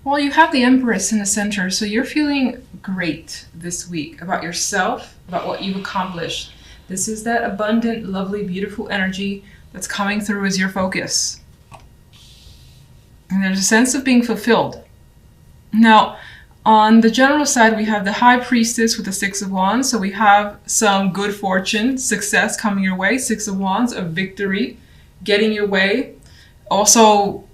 Well, you have the Empress in the center, so you're feeling great this week about yourself, about what you've accomplished. This is that abundant, lovely, beautiful energy that's coming through as your focus. And there's a sense of being fulfilled. Now, on the general side, we have the High Priestess with the Six of Wands. So we have some good fortune, success coming your way. Six of Wands, a victory, getting your way. Also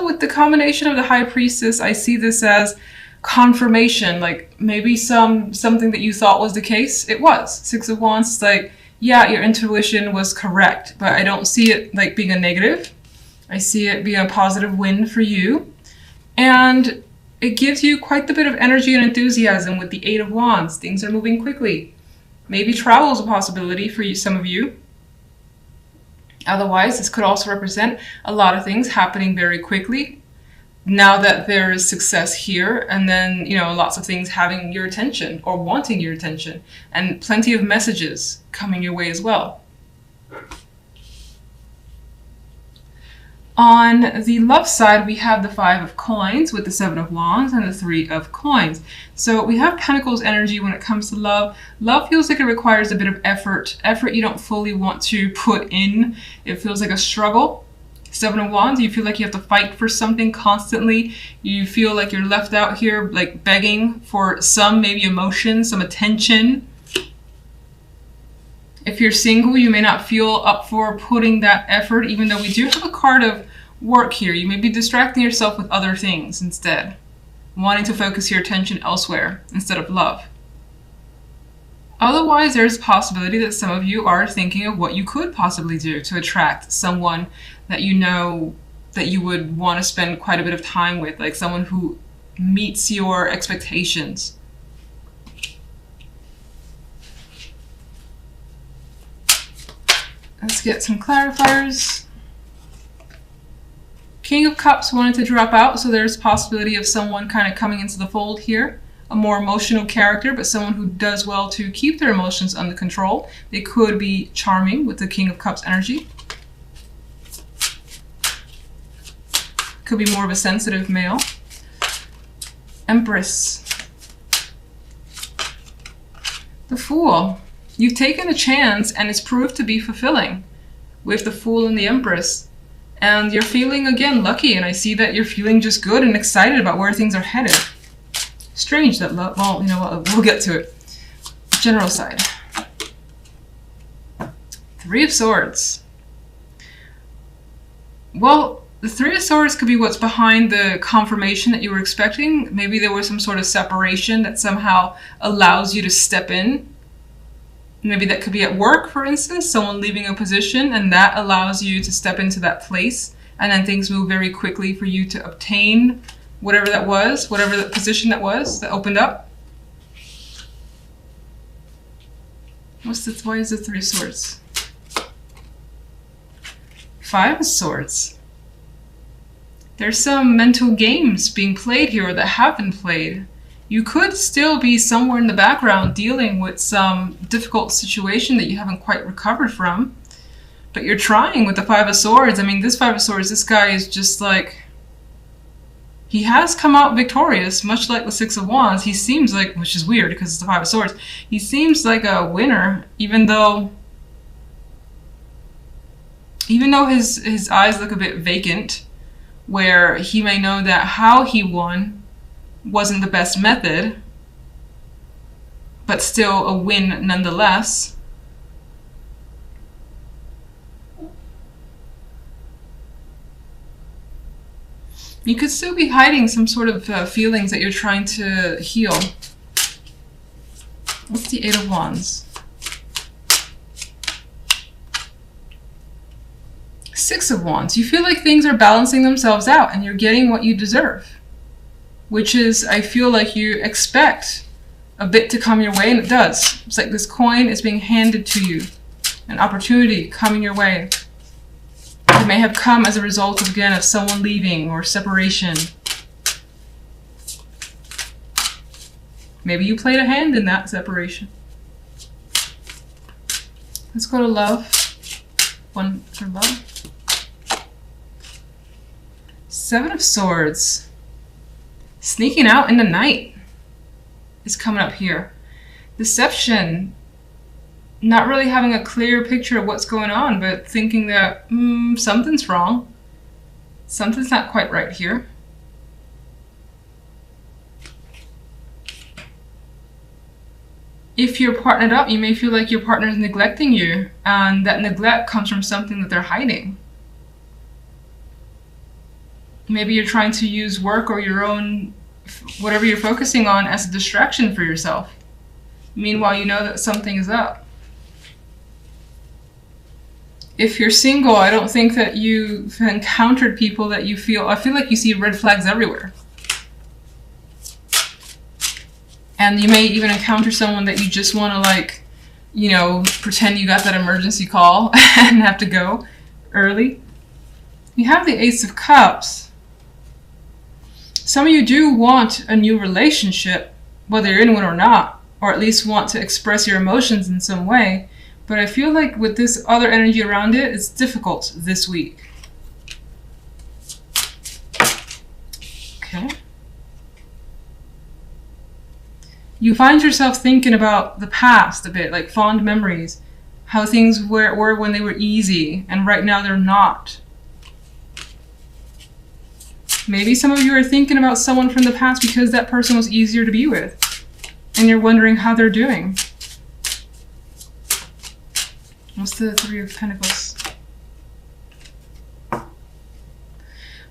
with the combination of the High Priestess, I see this as confirmation. Like maybe something that you thought was the case, it was. Six of Wands is like, yeah, your intuition was correct, but I don't see it like being a negative. I see it being a positive win for you. And it gives you quite a bit of energy and enthusiasm with the Eight of Wands. Things are moving quickly. Maybe travel is a possibility for you, some of you. Otherwise, this could also represent a lot of things happening very quickly. Now that there is success here, and then, lots of things having your attention or wanting your attention, and plenty of messages coming your way as well. On the love side, we have the Five of Coins with the Seven of Wands and the Three of Coins. So we have Pentacles energy when it comes to love. Love feels like it requires a bit of effort you don't fully want to put in. It feels like a struggle. Seven of Wands, you feel like you have to fight for something constantly. You feel like you're left out here like begging for some maybe emotion, some attention. If you're single, you may not feel up for putting that effort, even though we do have a card of work here. You may be distracting yourself with other things instead, wanting to focus your attention elsewhere instead of love. Otherwise, there's a possibility that some of you are thinking of what you could possibly do to attract someone that you know that you would want to spend quite a bit of time with, like someone who meets your expectations. Let's get some clarifiers. King of Cups wanted to drop out, so there's a possibility of someone kind of coming into the fold here. A more emotional character, but someone who does well to keep their emotions under control. They could be charming with the King of Cups energy. Could be more of a sensitive male. Empress. The Fool. You've taken a chance and it's proved to be fulfilling with the Fool and the Empress. And you're feeling, again, lucky. And I see that you're feeling just good and excited about where things are headed. Strange that love, well, you know what, we'll get to it. General side. Three of Swords. Well, the Three of Swords could be what's behind the confirmation that you were expecting. Maybe there was some sort of separation that somehow allows you to step in. Maybe that could be at work, for instance, someone leaving a position, and that allows you to step into that place, and then things move very quickly for you to obtain whatever that was, whatever the position that was that opened up. Why is the Three of Swords? Five of Swords. There's some mental games being played here, or that have been played. You could still be somewhere in the background dealing with some difficult situation that you haven't quite recovered from. But you're trying with the Five of Swords. I mean, this Five of Swords, this guy is just like... He has come out victorious, much like the Six of Wands. He seems like, which is weird because it's the Five of Swords, he seems like a winner, even though his eyes look a bit vacant, where he may know that how he won wasn't the best method, but still a win nonetheless. You could still be hiding some sort of feelings that you're trying to heal. What's the Eight of Wands? Six of Wands. You feel like things are balancing themselves out and you're getting what you deserve. Which is, I feel like you expect a bit to come your way, and it does. It's like this coin is being handed to you. An opportunity coming your way. It may have come as a result, again, of someone leaving or separation. Maybe you played a hand in that separation. Let's go to love. One for love. Seven of Swords. Sneaking out in the night is coming up here. Deception. Not really having a clear picture of what's going on, but thinking that something's wrong. Something's not quite right here. If you're partnered up, you may feel like your partner is neglecting you, and that neglect comes from something that they're hiding. Maybe you're trying to use work or your own, whatever you're focusing on, as a distraction for yourself. Meanwhile, you know that something is up. If you're single, I don't think that you've encountered people that you feel, I feel like you see red flags everywhere. And you may even encounter someone that you just want to, like, you know, pretend you got that emergency call and have to go early. You have the Ace of Cups. Some of you do want a new relationship, whether you're in one or not, or at least want to express your emotions in some way. But I feel like with this other energy around it, it's difficult this week. Okay. You find yourself thinking about the past a bit, like fond memories, how things were when they were easy, and right now they're not. Maybe some of you are thinking about someone from the past because that person was easier to be with, and you're wondering how they're doing. What's the Three of Pentacles?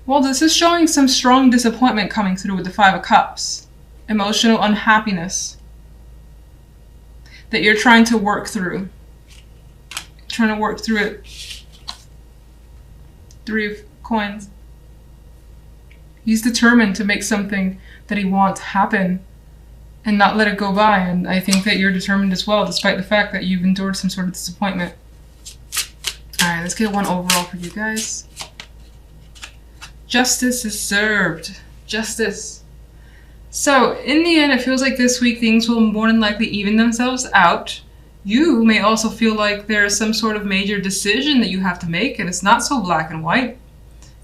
Well, this is showing some strong disappointment coming through with the Five of Cups. Emotional unhappiness that you're trying to work through. Trying to work through it. Three of Coins. He's determined to make something that he wants happen and not let it go by. And I think that you're determined as well, despite the fact that you've endured some sort of disappointment. Alright, let's get one overall for you guys. Justice is served. Justice. So, in the end, it feels like this week things will more than likely even themselves out. You may also feel like there's some sort of major decision that you have to make, and it's not so black and white,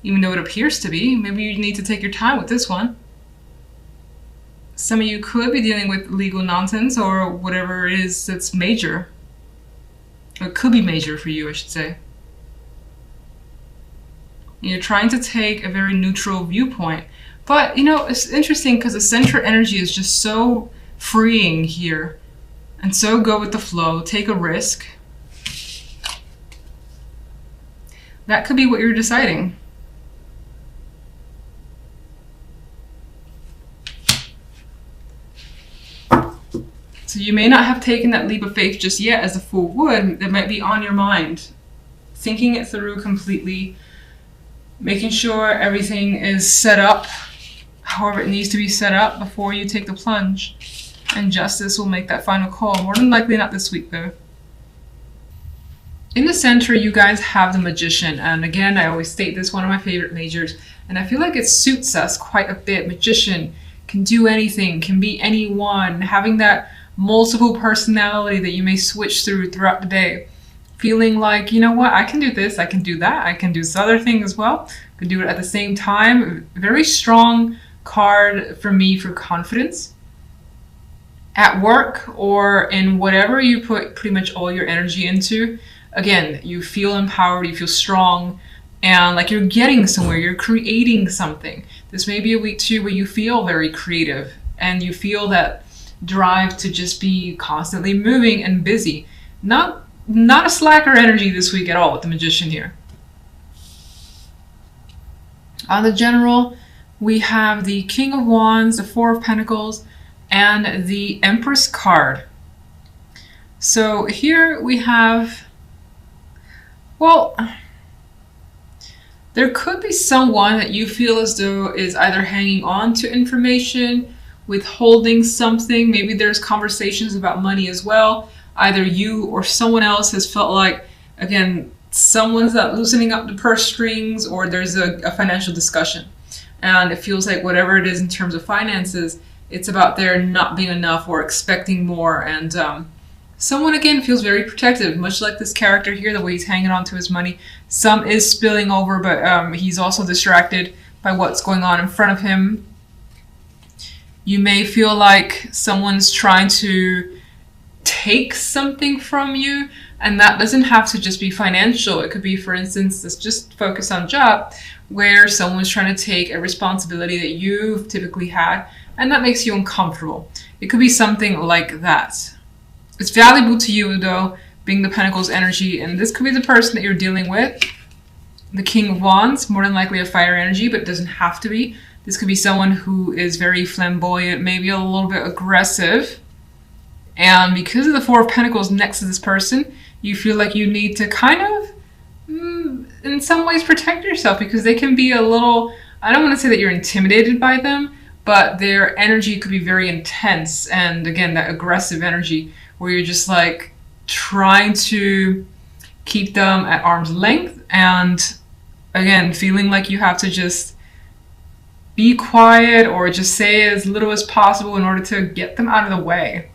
even though it appears to be. Maybe you need to take your time with this one. Some of you could be dealing with legal nonsense or whatever it is that's major. Or it could be major for you, I should say. And you're trying to take a very neutral viewpoint. But, you know, it's interesting because the center energy is just so freeing here. And so go with the flow. Take a risk. That could be what you're deciding. So you may not have taken that leap of faith just yet, as the Fool would. It might be on your mind. Thinking it through completely. Making sure everything is set up however it needs to be set up before you take the plunge. And justice will make that final call. More than likely not this week, though. In the center, you guys have the Magician. And again, I always state this, one of my favorite majors. And I feel like it suits us quite a bit. Magician can do anything, can be anyone. Having that multiple personality that you may switch throughout the day. Feeling like, you know what, I can do this, I can do that, I can do this other thing as well. I can do it at the same time. Very strong card for me for confidence. At work or in whatever you put pretty much all your energy into. Again, you feel empowered, you feel strong, and like you're getting somewhere, you're creating something. This may be a week too where you feel very creative and you feel that drive to just be constantly moving and busy. Not a slacker energy this week at all with the Magician here. On the General, we have the King of Wands, the Four of Pentacles, and the Empress card. So here we have, well, there could be someone that you feel as though is either hanging on to information, withholding something. Maybe there's conversations about money as well. Either you or someone else has felt like, again, someone's not loosening up the purse strings, or there's a financial discussion. And it feels like whatever it is in terms of finances, it's about there not being enough or expecting more. And someone, again, feels very protective, much like this character here, the way he's hanging on to his money. Some is spilling over, but he's also distracted by what's going on in front of him. You may feel like someone's trying to take something from you, and that doesn't have to just be financial. It could be, for instance, let's just focus on job, where someone's trying to take a responsibility that you've typically had, and that makes you uncomfortable. It could be something like that. It's valuable to you, though, being the Pentacles energy, and this could be the person that you're dealing with. The King of Wands, more than likely a fire energy, but it doesn't have to be. This could be someone who is very flamboyant, maybe a little bit aggressive. And because of the Four of Pentacles next to this person, you feel like you need to kind of, in some ways, protect yourself, because they can be a little, I don't want to say that you're intimidated by them, but their energy could be very intense. And again, that aggressive energy where you're just like trying to keep them at arm's length, and again, feeling like you have to just be quiet or just say as little as possible in order to get them out of the way.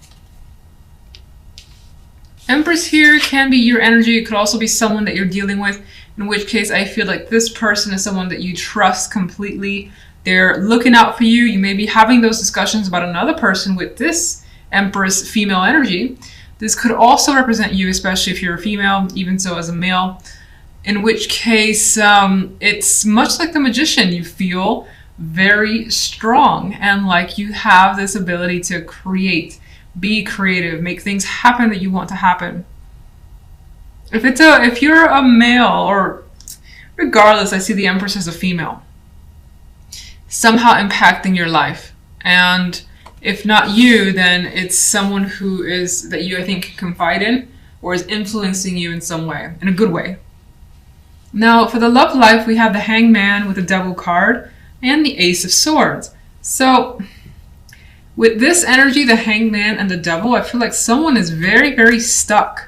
Empress here can be your energy. It could also be someone that you're dealing with, in which case I feel like this person is someone that you trust completely. They're looking out for you. You may be having those discussions about another person with this Empress female energy. This could also represent you, especially if you're a female, even so as a male, in which case it's much like the Magician. You feel very strong and like you have this ability to create, be creative, make things happen that you want to happen. If you're a male, or regardless, I see the Empress as a female, somehow impacting your life. And if not you, then it's someone who is, that you, I think, can confide in, or is influencing you in some way, in a good way. Now, for the love life, we have the Hangman with the Devil card and the Ace of Swords. So, with this energy, the Hangman and the Devil, I feel like someone is very, very stuck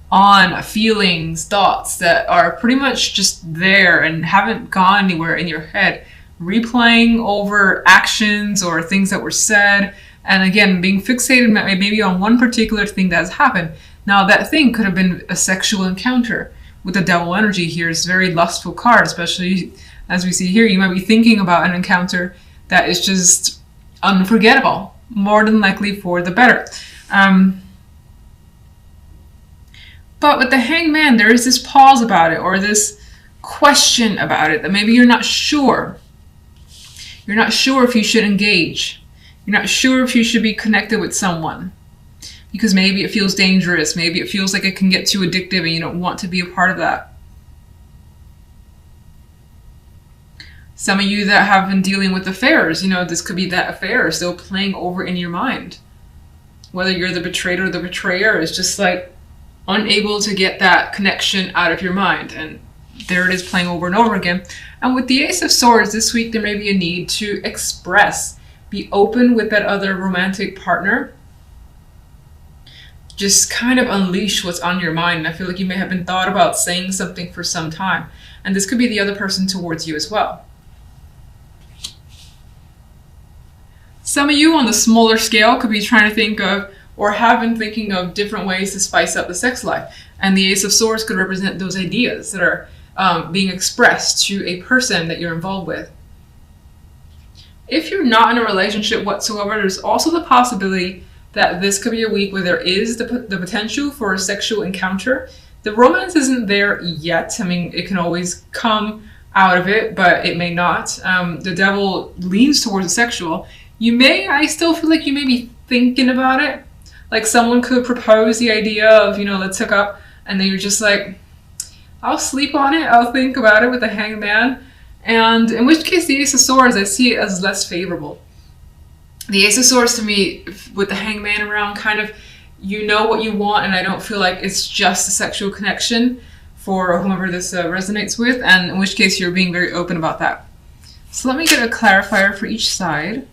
on feelings, thoughts that are pretty much just there and haven't gone anywhere in your head, replaying over actions or things that were said, and again, being fixated maybe on one particular thing that has happened. Now, that thing could have been a sexual encounter. With the Devil energy here, it's a very lustful card, especially as we see here. You might be thinking about an encounter that is just unforgettable, more than likely for the better. But with the Hangman, there is this pause about it, or this question about it, that maybe you're not sure. You're not sure if you should engage. You're not sure if you should be connected with someone, because maybe it feels dangerous. Maybe it feels like it can get too addictive and you don't want to be a part of that. Some of you that have been dealing with affairs, this could be that affair still playing over in your mind. Whether you're the betrayed or the betrayer, is just like unable to get that connection out of your mind. And there it is, playing over and over again. And with the Ace of Swords this week, there may be a need to express, be open with that other romantic partner. Just kind of unleash what's on your mind. And I feel like you may have been thought about saying something for some time. And this could be the other person towards you as well. Some of you on the smaller scale could be trying to think of, or have been thinking of, different ways to spice up the sex life. And the Ace of Swords could represent those ideas that are being expressed to a person that you're involved with. If you're not in a relationship whatsoever, there's also the possibility that this could be a week where there is the potential for a sexual encounter. The romance isn't there yet. I mean, it can always come out of it, but it may not. The Devil leans towards the sexual. I still feel like you may be thinking about it. Like someone could propose the idea of, let's hook up, and then you're just like, I'll sleep on it, I'll think about it with the Hangman. And in which case the Ace of Swords, I see it as less favorable. The Ace of Swords to me, with the Hangman around, kind of, you know what you want, and I don't feel like it's just a sexual connection for whomever this resonates with, and in which case you're being very open about that. So let me get a clarifier for each side.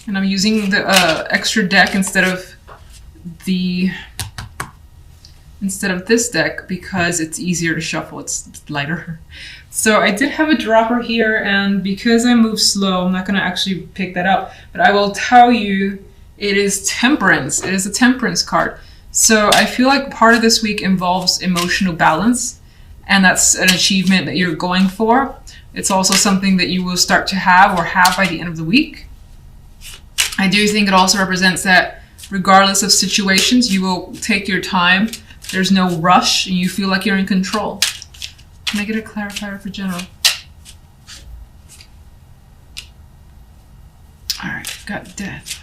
And I'm using the extra deck instead of this deck because it's easier to shuffle, it's lighter. So I did have a dropper here, and because I move slow, I'm not going to actually pick that up. But I will tell you, it is Temperance. It is a Temperance card. So I feel like part of this week involves emotional balance, and that's an achievement that you're going for. It's also something that you will start to have or have by the end of the week. I do think it also represents that regardless of situations, you will take your time. There's no rush and you feel like you're in control. Can I get a clarifier for general? All right, got death.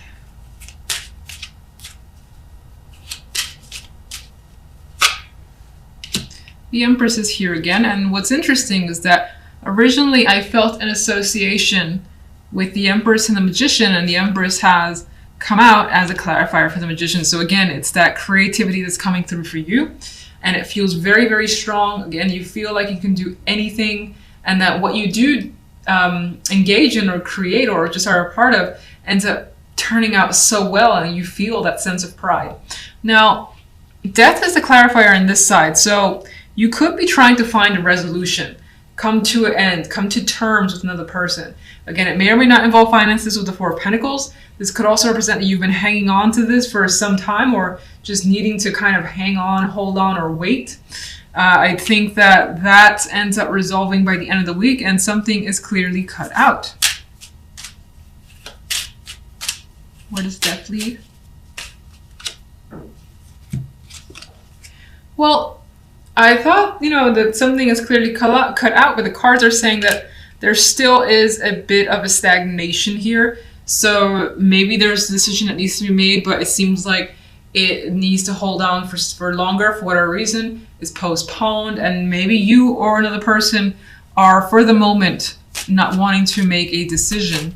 The Empress is here again, and what's interesting is that originally I felt an association with the Empress and the Magician, and the Empress has come out as a clarifier for the Magician. So again, it's that creativity that's coming through for you, and it feels very, very strong. Again, you feel like you can do anything, and that what you do engage in or create or just are a part of ends up turning out so well, and you feel that sense of pride. Now, death is the clarifier on this side, so you could be trying to find a resolution, come to an end, come to terms with another person. Again, it may or may not involve finances with the Four of Pentacles. This could also represent that you've been hanging on to this for some time, or just needing to kind of hang on, hold on, or wait. I think that that ends up resolving by the end of the week, and something is clearly cut out. Where does death lead? Well, I thought, that something is clearly cut out, but the cards are saying that there still is a bit of a stagnation here. So maybe there's a decision that needs to be made, but it seems like it needs to hold on for longer for whatever reason. It's postponed, and maybe you or another person are, for the moment, not wanting to make a decision.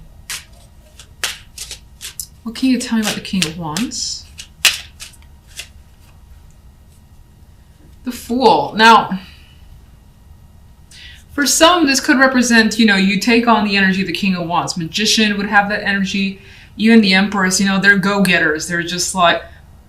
What can you tell me about the King of Wands? The Fool. Now, for some, this could represent, you take on the energy of the King of Wands. Magician would have that energy. Even the Empress, they're go-getters. They're just like,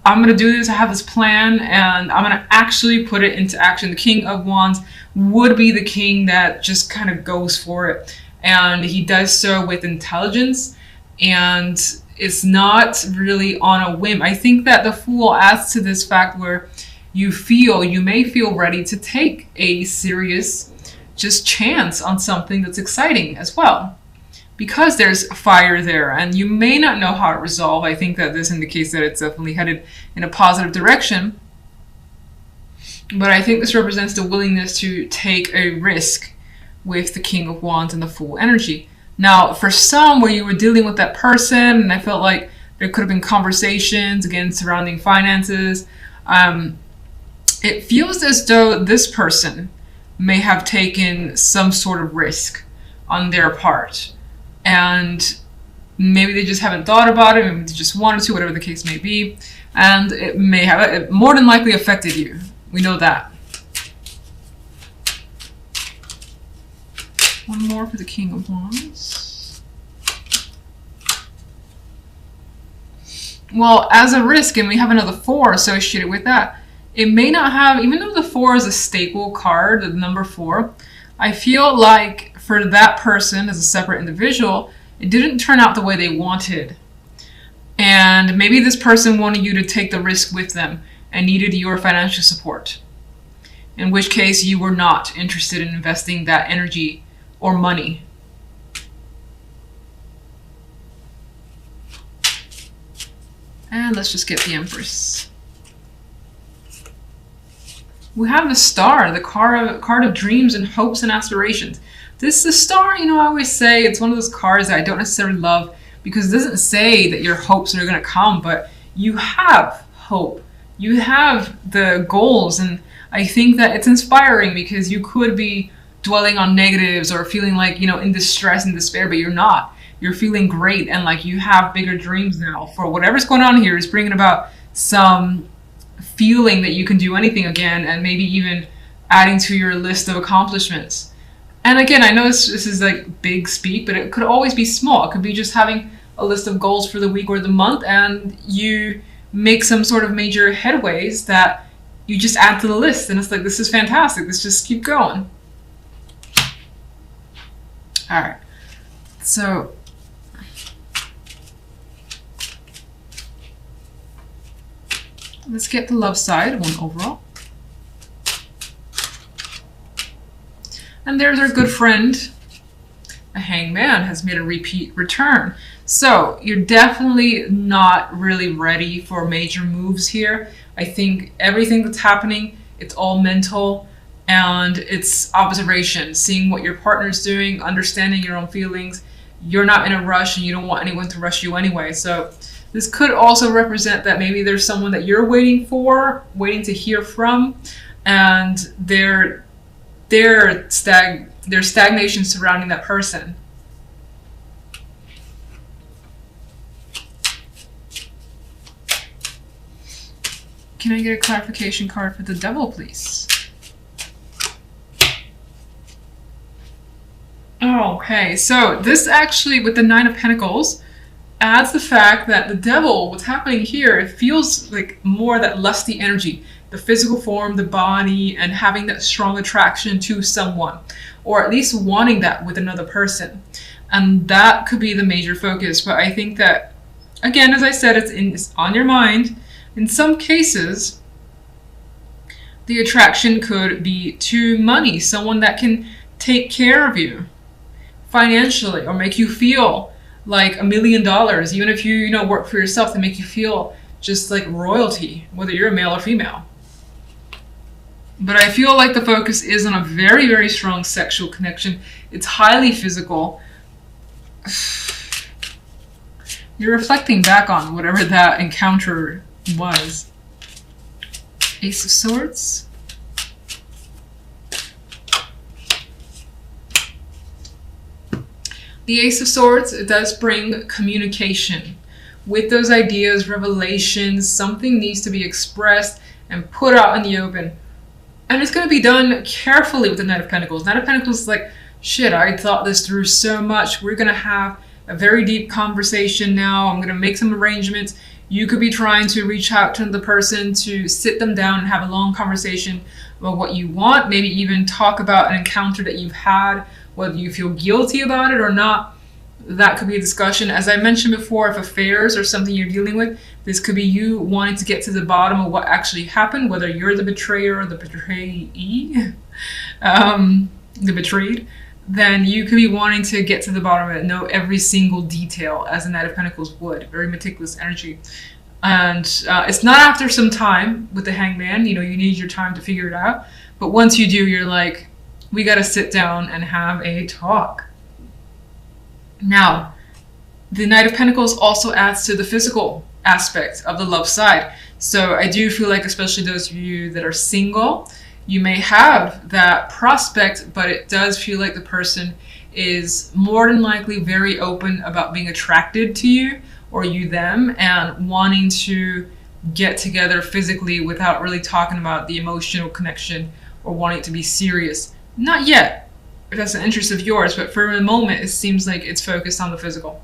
I'm going to do this. I have this plan, and I'm going to actually put it into action. The King of Wands would be the king that just kind of goes for it. And he does so with intelligence, and it's not really on a whim. I think that the Fool adds to this fact where you may feel ready to take a serious just chance on something that's exciting as well, because there's fire there, and you may not know how to resolve. I think that this indicates that it's definitely headed in a positive direction, but I think this represents the willingness to take a risk with the King of Wands and the Fool energy. Now, for some, where you were dealing with that person, and I felt like there could have been conversations, again, surrounding finances, it feels as though this person may have taken some sort of risk on their part. And maybe they just haven't thought about it, maybe they just wanted to, whatever the case may be. And it may have, it more than likely affected you. We know that. One more for the King of Wands. Well, as a risk, and we have another 4 associated with that, it may not have, even though the 4 is a staple card, the number 4, I feel like for that person as a separate individual, it didn't turn out the way they wanted. And maybe this person wanted you to take the risk with them and needed your financial support, in which case you were not interested in investing that energy or money. And let's just get the Empress. We have the Star, the card of dreams and hopes and aspirations. This, the Star, I always say it's one of those cards that I don't necessarily love, because it doesn't say that your hopes are going to come, but you have hope. You have the goals, and I think that it's inspiring, because you could be dwelling on negatives or feeling like, in distress and despair, but you're not. You're feeling great, and like you have bigger dreams now for whatever's going on here is bringing about some feeling that you can do anything again, and maybe even adding to your list of accomplishments. And again, I know this is like big speak, but it could always be small. It could be just having a list of goals for the week or the month, and you make some sort of major headways that you just add to the list, and it's like, this is fantastic. Let's just keep going. All right. So let's get the love side, 1 overall. And there's our good friend, a hangman has made a repeat return. So you're definitely not really ready for major moves here. I think everything that's happening, it's all mental and it's observation, seeing what your partner's doing, understanding your own feelings. You're not in a rush and you don't want anyone to rush you anyway. So this could also represent that maybe there's someone that you're waiting to hear from, and there's stagnation surrounding that person. Can I get a clarification card for the Devil, please? Okay, so this actually, with the Nine of Pentacles, adds the fact that the Devil, what's happening here, it feels like more that lusty energy, the physical form, the body, and having that strong attraction to someone, or at least wanting that with another person. And that could be the major focus. But I think that, again, as I said, it's on your mind. In some cases, the attraction could be to money, someone that can take care of you financially or make you feel like $1 million, even if you work for yourself, to make you feel just like royalty, whether you're a male or female. But I feel like the focus is on a very, very strong sexual connection. It's highly physical. You're reflecting back on whatever that encounter was. Ace of Swords. The Ace of Swords, it does bring communication. With those ideas, revelations, something needs to be expressed and put out in the open. And it's going to be done carefully with the Knight of Pentacles. Knight of Pentacles is like, shit, I thought this through so much. We're going to have a very deep conversation now. I'm going to make some arrangements. You could be trying to reach out to the person to sit them down and have a long conversation about what you want. Maybe even talk about an encounter that you've had, whether you feel guilty about it or not. That could be a discussion. As I mentioned before, if affairs are something you're dealing with, this could be you wanting to get to the bottom of what actually happened, whether you're the betrayer or the betrayee, the betrayed. Then you could be wanting to get to the bottom of it, know every single detail, as the Knight of Pentacles would. Very meticulous energy. And it's not after some time with the Hangman. You need your time to figure it out. But once you do, you're like, we got to sit down and have a talk. Now, the Knight of Pentacles also adds to the physical aspect of the love side. So I do feel like, especially those of you that are single, you may have that prospect, but it does feel like the person is more than likely very open about being attracted to you or you them, and wanting to get together physically without really talking about the emotional connection or wanting it to be serious. Not yet, if that's an interest of yours, but for the moment, it seems like it's focused on the physical.